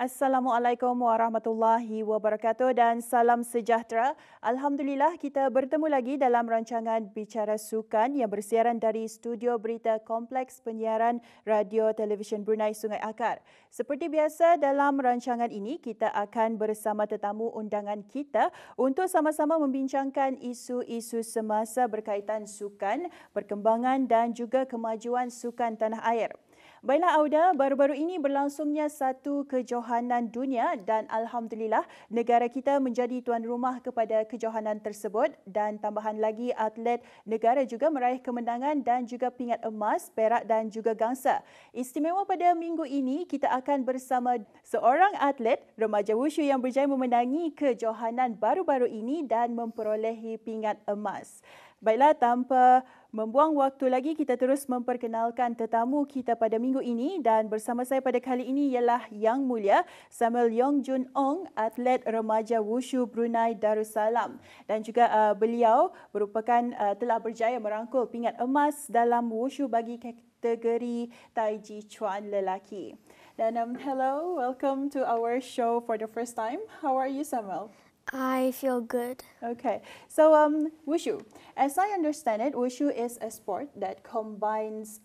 Assalamualaikum warahmatullahi wabarakatuh dan salam sejahtera. Alhamdulillah kita bertemu lagi dalam rancangan Bicara Sukan yang bersiaran dari studio berita Kompleks Penyiaran Radio Televisyen Brunei Sungai Akar. Seperti biasa dalam rancangan ini kita akan bersama tetamu undangan kita untuk sama-sama membincangkan isu-isu semasa berkaitan sukan, perkembangan dan juga kemajuan sukan tanah air. Baiklah Auda, baru-baru ini berlangsungnya satu kejohanan dunia dan Alhamdulillah negara kita menjadi tuan rumah kepada kejohanan tersebut dan tambahan lagi atlet negara juga meraih kemenangan dan juga pingat emas, perak dan juga gangsa. Istimewa pada minggu ini kita akan bersama seorang atlet remaja Wushu yang berjaya memenangi kejohanan baru-baru ini dan memperolehi pingat emas. Baiklah, tanpa membuang waktu lagi, kita terus memperkenalkan tetamu kita pada minggu ini dan bersama saya pada kali ini ialah Yang Mulia Samuel Yong Jun Ong, atlet remaja Wushu Brunei Darussalam. Dan juga beliau merupakan telah berjaya merangkul pingat emas dalam Wushu bagi kategori Taiji Chuan lelaki. Dan hello, welcome to our show for the first time. How are you, Samuel? I feel good. Okay, so Wushu. As I understand it, Wushu is a sport that combines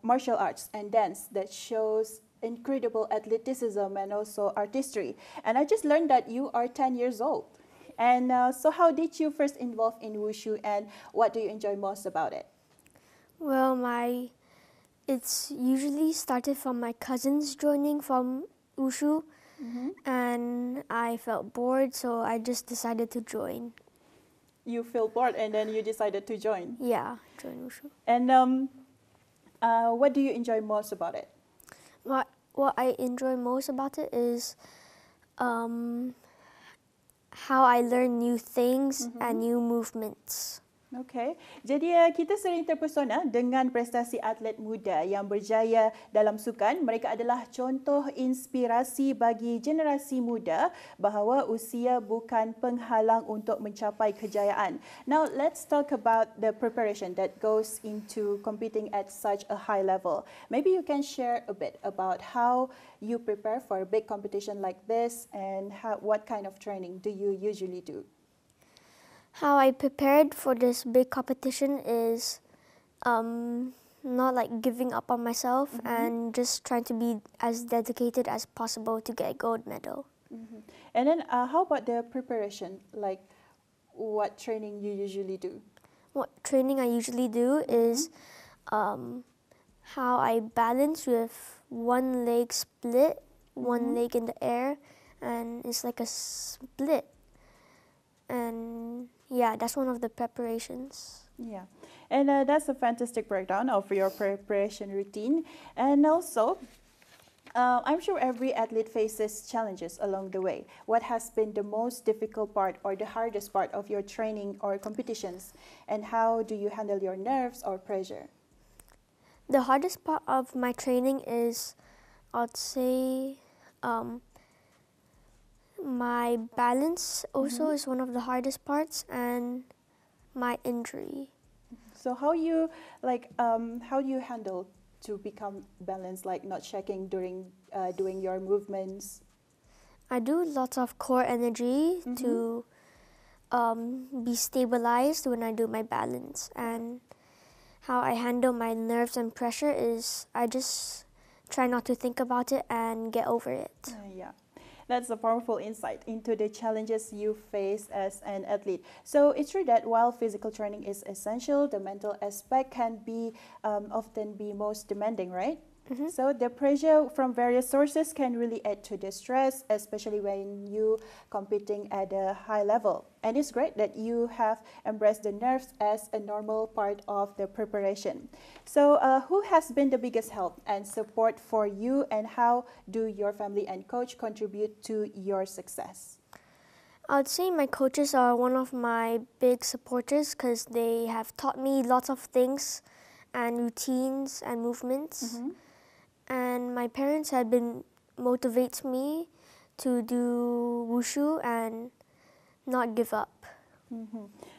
martial arts and dance that shows incredible athleticism and also artistry. And I just learned that you are 10 years old. And so how did you first involve in Wushu and what do you enjoy most about it? Well, it's usually started from my cousins joining from Wushu. And I felt bored, so I just decided to join. You feel bored and then you decided to join? Yeah, join Wushu. And what do you enjoy most about it? What I enjoy most about it is how I learn new things and new movements. Okey, jadi kita sering terpesona dengan prestasi atlet muda yang berjaya dalam sukan. Mereka adalah contoh inspirasi bagi generasi muda bahawa usia bukan penghalang untuk mencapai kejayaan. Now, let's talk about the preparation that goes into competing at such a high level. Maybe you can share a bit about how you prepare for a big competition like this and what kind of training do you usually do? How I prepared for this big competition is not like giving up on myself and just trying to be as dedicated as possible to get a gold medal. And then how about the preparation? Like what training you usually do? What training I usually do is how I balance with one leg split, one leg in the air, and it's like a split. And yeah, that's one of the preparations. Yeah, and that's a fantastic breakdown of your preparation routine. And also, I'm sure every athlete faces challenges along the way. What has been the most difficult part or the hardest part of your training or competitions? And how do you handle your nerves or pressure? The hardest part of my training is, I'd say, my balance also is one of the hardest parts, and my injury. So how do you handle to become balanced, like not checking during doing your movements? I do lots of core energy to be stabilized when I do my balance, and how I handle my nerves and pressure is I just try not to think about it and get over it. Yeah. That's a powerful insight into the challenges you face as an athlete. So it's true that while physical training is essential, the mental aspect can be often be most demanding, right? So the pressure from various sources can really add to the stress, especially when you competing at a high level. And it's great that you have embraced the nerves as a normal part of the preparation. So who has been the biggest help and support for you, and how do your family and coach contribute to your success? I'd say my coaches are one of my big supporters because they have taught me lots of things and routines and movements. And my parents have been motivates me to do Wushu and not give up.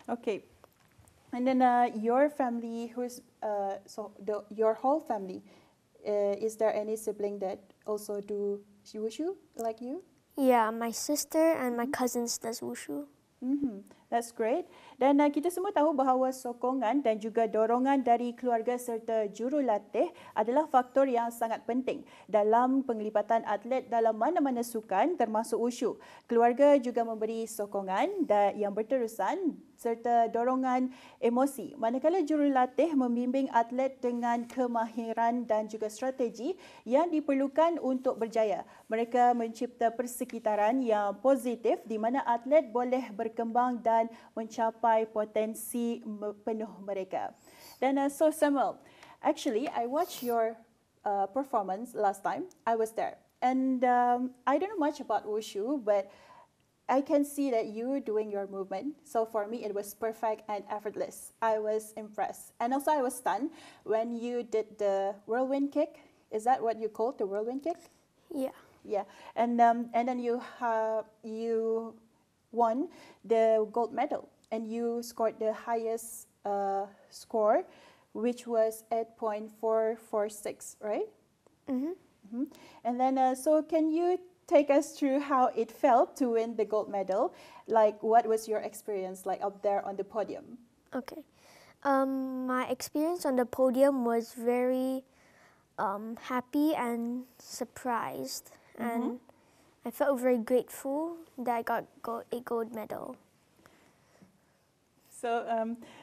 Okay. And then your family, your whole family, is there any sibling that also do Wushu like you? Yeah, my sister and my cousins does Wushu. That's great. Dan kita semua tahu bahawa sokongan dan juga dorongan dari keluarga serta jurulatih adalah faktor yang sangat penting dalam penglibatan atlet dalam mana-mana sukan termasuk Wushu. Keluarga juga memberi sokongan yang berterusan serta dorongan emosi. Manakala jurulatih membimbing atlet dengan kemahiran dan juga strategi yang diperlukan untuk berjaya. Mereka mencipta persekitaran yang positif di mana atlet boleh berkembang dan mencapai potensi penuh mereka. Dan so Samuel, actually I watched your performance last time. I was there. And I don't know much about Wushu, but I can see that you doing your movement. So for me, it was perfect and effortless. I was impressed. And also I was stunned when you did the whirlwind kick. Is that what you called the whirlwind kick? Yeah. Yeah. And then you won the gold medal. And you scored the highest score, which was 8.446, right? And then, so can you take us through how it felt to win the gold medal? Like, what was your experience like up there on the podium? Okay. My experience on the podium was very happy and surprised. And I felt very grateful that I got a gold medal.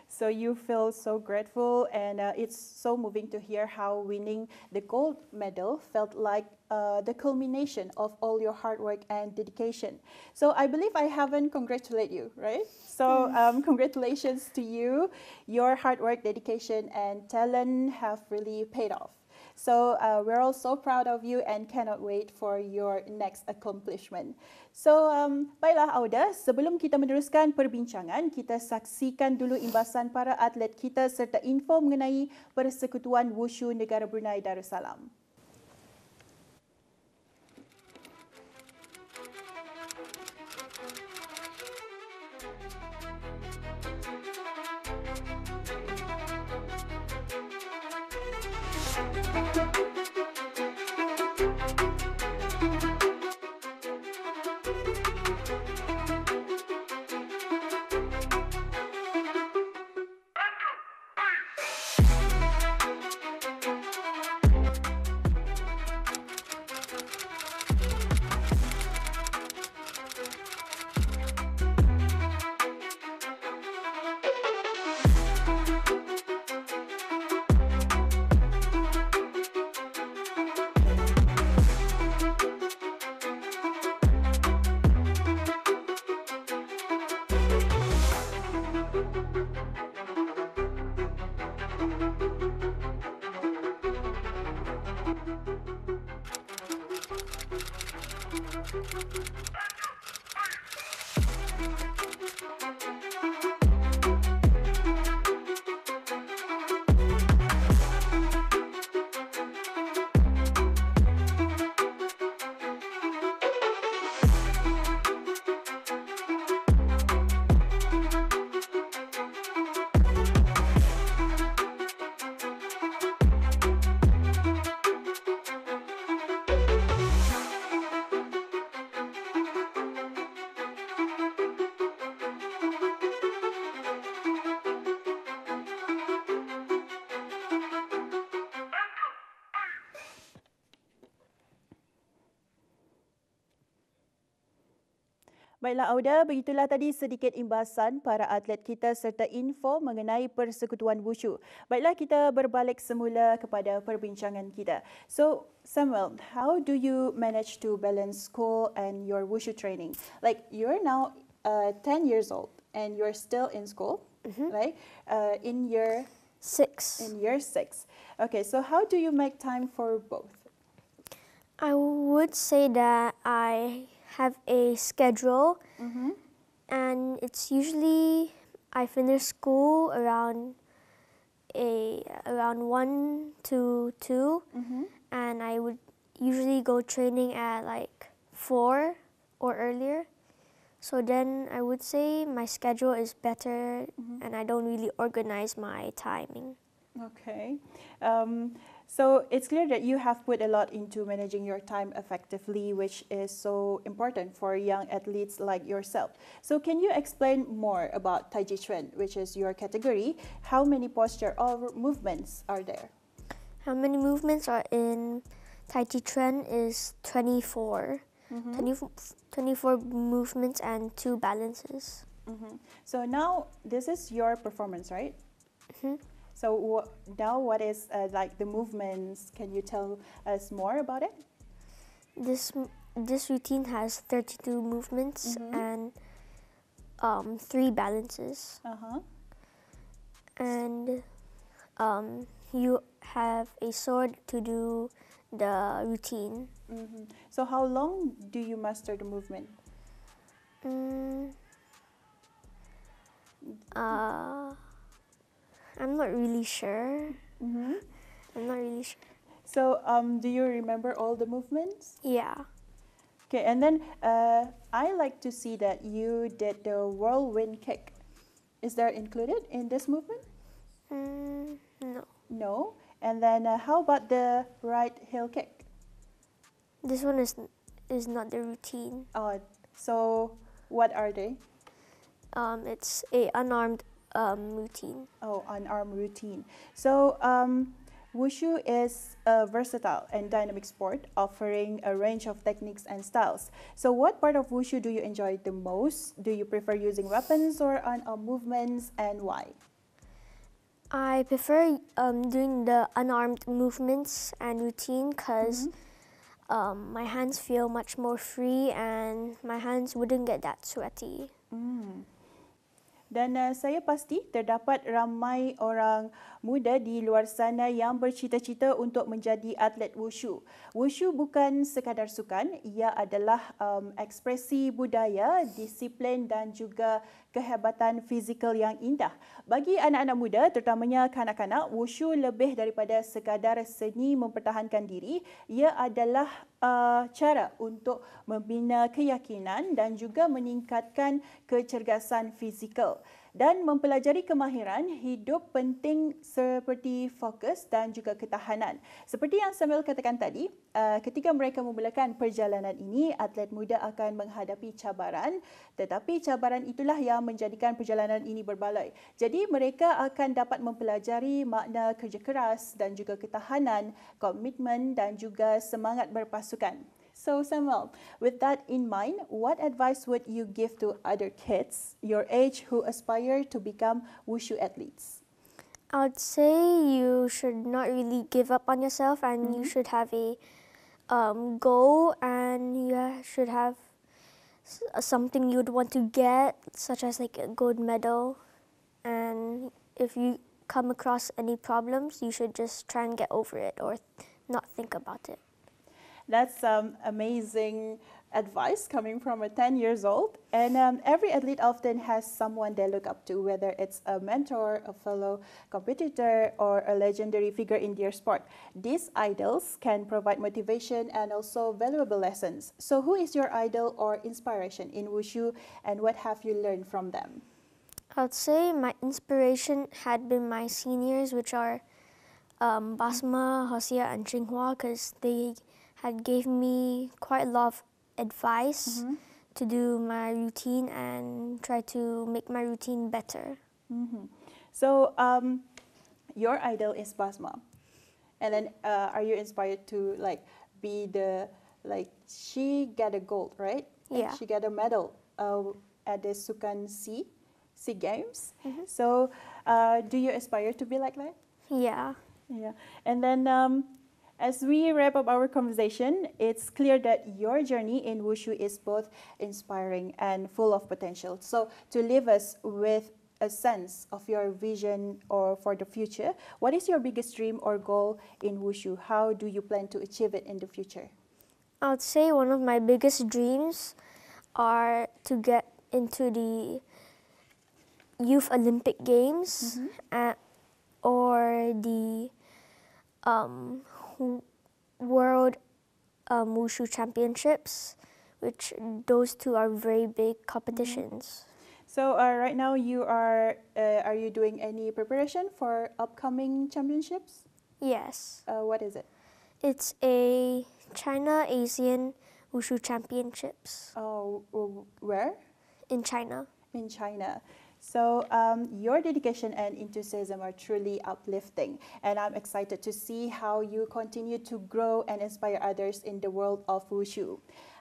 So you feel so grateful, and it's so moving to hear how winning the gold medal felt like the culmination of all your hard work and dedication. So I believe I haven't congratulated you, right? So congratulations to you. Your hard work, dedication, and talent have really paid off. So we're all so proud of you and cannot wait for your next accomplishment. So baiklah Auda, sebelum kita meneruskan perbincangan, kita saksikan dulu imbasan para atlet kita serta info mengenai Persekutuan Wushu Negara Brunei Darussalam. Baiklah Auda, begitulah tadi sedikit imbasan para atlet kita serta info mengenai Persekutuan Wushu. Baiklah kita berbalik semula kepada perbincangan kita. So Samuel, how do you manage to balance school and your Wushu training? Like you're now 10 years old and you're still in school, right? In year 6. In year 6. Okay, so how do you make time for both? I would say that I have a schedule, and it's usually I finish school around 1 to 2, and I would usually go training at like 4 or earlier. So then I would say my schedule is better, and I don't really organize my timing. Okay. So it's clear that you have put a lot into managing your time effectively, which is so important for young athletes like yourself. So can you explain more about Tai Chi Chuan, which is your category? How many posture or movements are there? How many movements are in Tai Chi Chuan is 24. 24 movements and 2 balances. So now this is your performance, right? So now what is like the movements? Can you tell us more about it? This routine has 32 movements and 3 balances. And you have a sword to do the routine. So how long do you master the movement? I'm not really sure. I'm not really sure. So do you remember all the movements? Yeah. Okay, and then I like to see that you did the whirlwind kick. Is that included in this movement? No. No. And then how about the right heel kick? This one is not the routine. So what are they? It's a unarmed routine. Oh, unarmed routine. So Wushu is a versatile and dynamic sport offering a range of techniques and styles. So what part of Wushu do you enjoy the most? Do you prefer using weapons or unarmed movements, and why? I prefer doing the unarmed movements and routine because my hands feel much more free and my hands wouldn't get that sweaty. Dan saya pasti terdapat ramai orang muda di luar sana yang bercita-cita untuk menjadi atlet wushu. Wushu bukan sekadar sukan, ia adalah ekspresi budaya, disiplin dan juga kehebatan fizikal yang indah. Bagi anak-anak muda, terutamanya kanak-kanak, wushu lebih daripada sekadar seni mempertahankan diri. Ia adalah cara untuk membina keyakinan dan juga meningkatkan kecergasan fizikal. Dan mempelajari kemahiran hidup penting seperti fokus dan juga ketahanan. Seperti yang Samuel katakan tadi, ketika mereka memulakan perjalanan ini, atlet muda akan menghadapi cabaran, tetapi cabaran itulah yang menjadikan perjalanan ini berbaloi. Jadi mereka akan dapat mempelajari makna kerja keras dan juga ketahanan, komitmen dan juga semangat berpasukan. So Samuel, with that in mind, what advice would you give to other kids your age who aspire to become wushu athletes? I would say you should not really give up on yourself and you should have a goal and you should have something you'd want to get, such as like a gold medal. And if you come across any problems, you should just try and get over it or not think about it. That's amazing advice coming from a 10 years old. And every athlete often has someone they look up to, whether it's a mentor, a fellow competitor, or a legendary figure in their sport. These idols can provide motivation and also valuable lessons. So who is your idol or inspiration in wushu and what have you learned from them? I'd say my inspiration had been my seniors, which are Basma, Hosea, and Tsinghua, because they had gave me quite a lot of advice to do my routine and try to make my routine better. So your idol is Basma, and then are you inspired to like be the she got a gold, right? Yeah. And she got a medal at the Sukan Sea Games. So do you aspire to be like that? Yeah. Yeah, and then as we wrap up our conversation, it's clear that your journey in wushu is both inspiring and full of potential. So to leave us with a sense of your vision or for the future, what is your biggest dream or goal in wushu? How do you plan to achieve it in the future? I would say one of my biggest dreams are to get into the Youth Olympic Games or the World Wushu Championships, which those two are very big competitions. So right now you are you doing any preparation for upcoming championships? Yes. What is it? It's a China Asian Wushu Championships Oh, where? in China. In China. So your dedication and enthusiasm are truly uplifting, and I'm excited to see how you continue to grow and inspire others in the world of Wushu.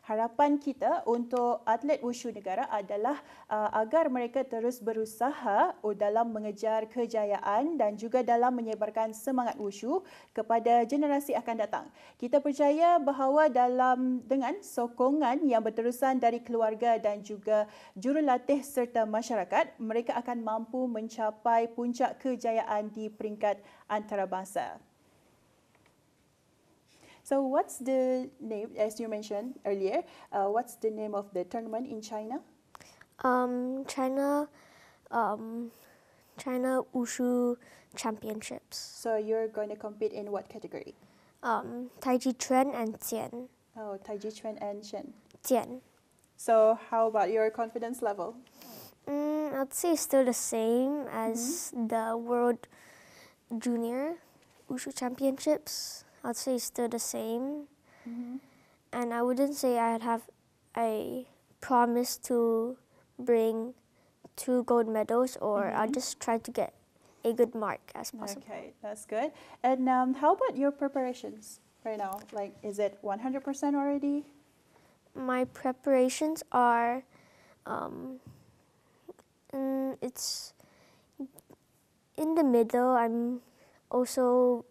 Harapan kita untuk atlet Wushu negara adalah agar mereka terus berusaha dalam mengejar kejayaan dan juga dalam menyebarkan semangat Wushu kepada generasi akan datang. Kita percaya bahawa dengan sokongan yang berterusan dari keluarga dan juga jurulatih serta masyarakat, mereka akan mampu mencapai puncak kejayaan di peringkat antarabangsa. So what's the name, as you mentioned earlier, what's the name of the tournament in China? China Wushu Championships. So you're going to compete in what category? Taiji Chuan and Jian. Oh, Taiji Chuan and Shen. Jian. So how about your confidence level? I'd say still the same as the World Junior Wushu Championships. I'd say still the same. And I wouldn't say I'd have a promise to bring 2 gold medals, or I'll just try to get a good mark as possible. Okay, that's good. And how about your preparations right now? Like, is it 100% already? My preparations are, it's in the middle. I'm also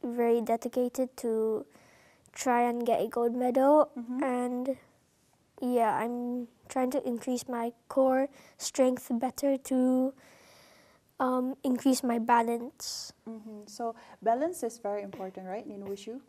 very dedicated to try and get a gold medal, and yeah, I'm trying to increase my core strength better to increase my balance. So balance is very important, right, in Wushu?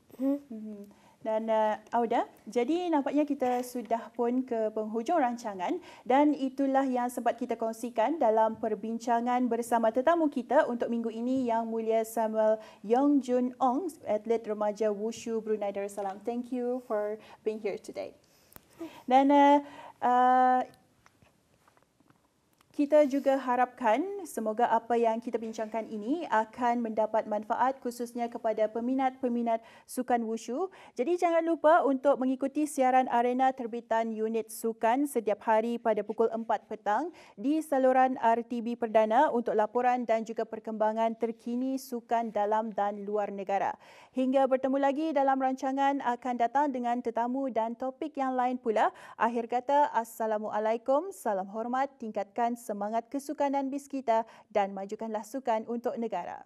Dan Auda, jadi nampaknya kita sudah pun ke penghujung rancangan, dan itulah yang sempat kita kongsikan dalam perbincangan bersama tetamu kita untuk minggu ini, Yang Mulia Samuel Yong Jun Ong, atlet remaja Wushu Brunei Darussalam. Thank you for being here today. Dan kita juga harapkan semoga apa yang kita bincangkan ini akan mendapat manfaat khususnya kepada peminat-peminat sukan Wushu. Jadi jangan lupa untuk mengikuti siaran arena terbitan unit sukan setiap hari pada pukul 4 petang di saluran RTB Perdana untuk laporan dan juga perkembangan terkini sukan dalam dan luar negara. Hingga bertemu lagi dalam rancangan akan datang dengan tetamu dan topik yang lain pula. Akhir kata, Assalamualaikum, salam hormat, tingkatkan semangat kesukanan BIS kita dan majukanlah sukan untuk negara.